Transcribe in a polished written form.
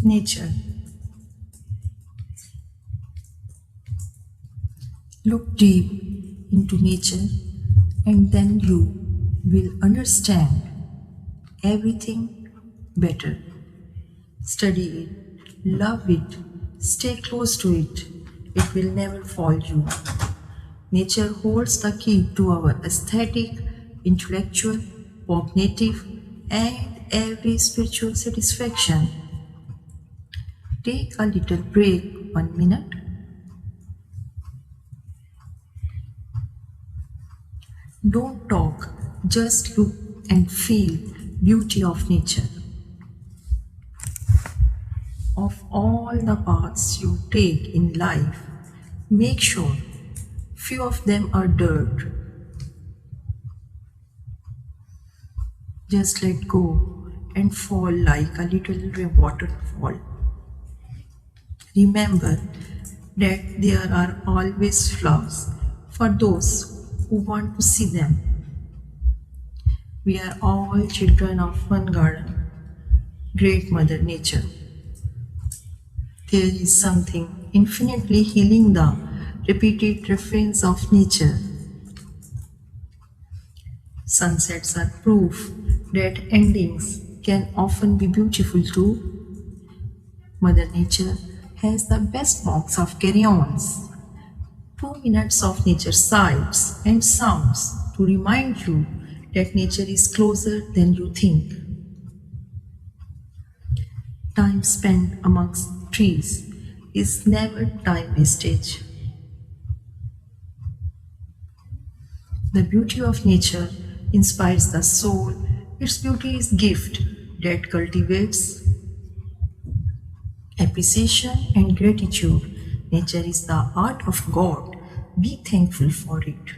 Nature. Look deep into nature and then you will understand everything better. Study it, love it, stay close to it. It will never fall you. Nature holds the key to our aesthetic, intellectual, cognitive, and every spiritual satisfaction. Take a little break, 1 minute. Don't talk, just look and feel beauty of nature. Of all the paths you take in life, make sure few of them are dirt. Just let go and fall like a little waterfall. Remember that there are always flowers for those who want to see them. We are all children of one garden, great Mother Nature. There is something infinitely healing the repeated refrains of nature. Sunsets are proof that endings can often be beautiful too. Mother Nature has the best box of carry-ons. 2 minutes of nature sights and sounds to remind you that nature is closer than you think. Time spent amongst trees is never time wastage. The beauty of nature inspires the soul. Its beauty is gift that cultivates appreciation and gratitude. Nature is the art of God. Be thankful for it.